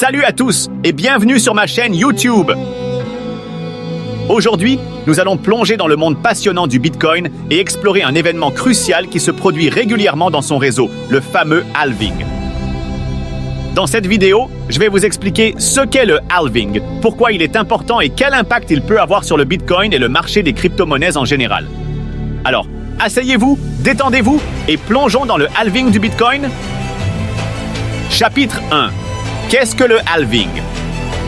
Salut à tous et bienvenue sur ma chaîne YouTube. Aujourd'hui, nous allons plonger dans le monde passionnant du Bitcoin et explorer un événement crucial qui se produit régulièrement dans son réseau, le fameux halving. Dans cette vidéo, je vais vous expliquer ce qu'est le halving, pourquoi il est important et quel impact il peut avoir sur le Bitcoin et le marché des crypto-monnaies en général. Alors, asseyez-vous, détendez-vous et plongeons dans le halving du Bitcoin. Chapitre 1. Qu'est-ce que le halving?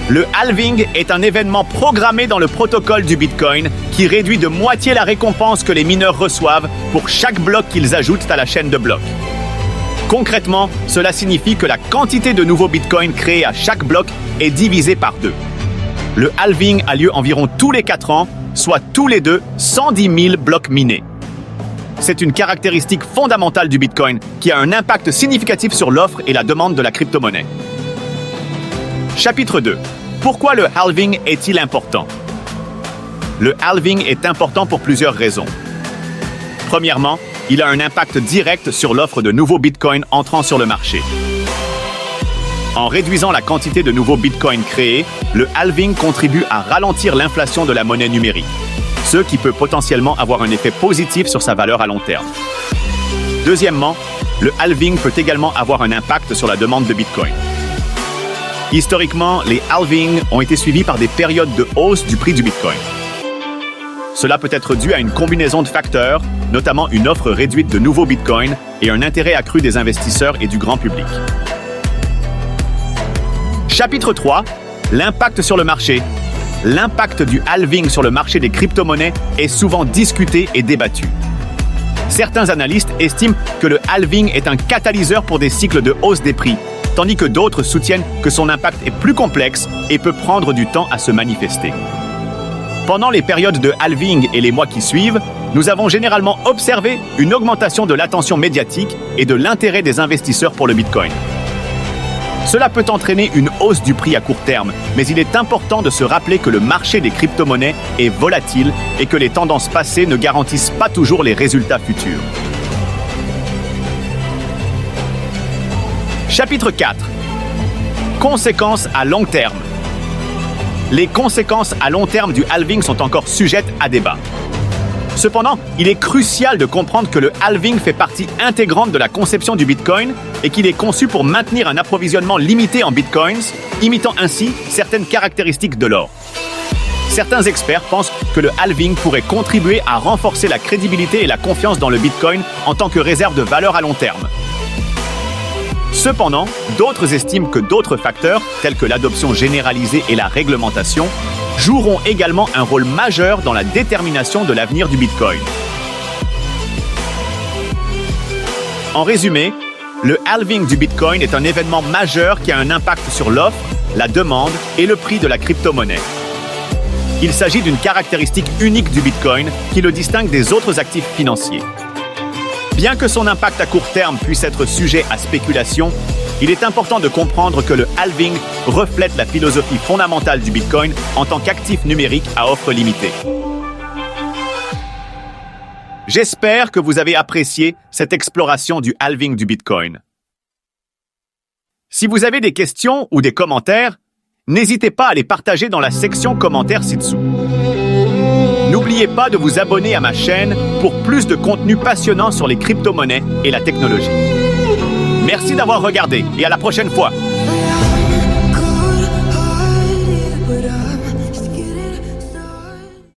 Le halving est un événement programmé dans le protocole du Bitcoin qui réduit de moitié la récompense que les mineurs reçoivent pour chaque bloc qu'ils ajoutent à la chaîne de blocs. Concrètement, cela signifie que la quantité de nouveaux Bitcoins créés à chaque bloc est divisée par 2. Le halving a lieu environ tous les 4 ans, soit tous les 110 000 blocs minés. C'est une caractéristique fondamentale du Bitcoin qui a un impact significatif sur l'offre et la demande de la crypto-monnaie. Chapitre 2. Pourquoi le halving est-il important? Le halving est important pour plusieurs raisons. Premièrement, il a un impact direct sur l'offre de nouveaux bitcoins entrant sur le marché. En réduisant la quantité de nouveaux bitcoins créés, le halving contribue à ralentir l'inflation de la monnaie numérique, ce qui peut potentiellement avoir un effet positif sur sa valeur à long terme. Deuxièmement, le halving peut également avoir un impact sur la demande de bitcoin. Historiquement, les halvings ont été suivis par des périodes de hausse du prix du Bitcoin. Cela peut être dû à une combinaison de facteurs, notamment une offre réduite de nouveaux Bitcoins et un intérêt accru des investisseurs et du grand public. Chapitre 3. L'impact sur le marché. L'impact du halving sur le marché des crypto-monnaies est souvent discuté et débattu. Certains analystes estiment que le halving est un catalyseur pour des cycles de hausse des prix, tandis que d'autres soutiennent que son impact est plus complexe et peut prendre du temps à se manifester. Pendant les périodes de halving et les mois qui suivent, nous avons généralement observé une augmentation de l'attention médiatique et de l'intérêt des investisseurs pour le Bitcoin. Cela peut entraîner une hausse du prix à court terme, mais il est important de se rappeler que le marché des crypto-monnaies est volatile et que les tendances passées ne garantissent pas toujours les résultats futurs. Chapitre 4. Conséquences à long terme. Les conséquences à long terme du halving sont encore sujettes à débat. Cependant, il est crucial de comprendre que le halving fait partie intégrante de la conception du Bitcoin et qu'il est conçu pour maintenir un approvisionnement limité en Bitcoins, imitant ainsi certaines caractéristiques de l'or. Certains experts pensent que le halving pourrait contribuer à renforcer la crédibilité et la confiance dans le Bitcoin en tant que réserve de valeur à long terme. Cependant, d'autres estiment que d'autres facteurs, tels que l'adoption généralisée et la réglementation, joueront également un rôle majeur dans la détermination de l'avenir du Bitcoin. En résumé, le halving du Bitcoin est un événement majeur qui a un impact sur l'offre, la demande et le prix de la crypto-monnaie. Il s'agit d'une caractéristique unique du Bitcoin qui le distingue des autres actifs financiers. Bien que son impact à court terme puisse être sujet à spéculation, il est important de comprendre que le halving reflète la philosophie fondamentale du Bitcoin en tant qu'actif numérique à offre limitée. J'espère que vous avez apprécié cette exploration du halving du Bitcoin. Si vous avez des questions ou des commentaires, n'hésitez pas à les partager dans la section commentaires ci-dessous. N'oubliez pas de vous abonner à ma chaîne pour plus de contenu passionnant sur les crypto-monnaies et la technologie. Merci d'avoir regardé et à la prochaine fois.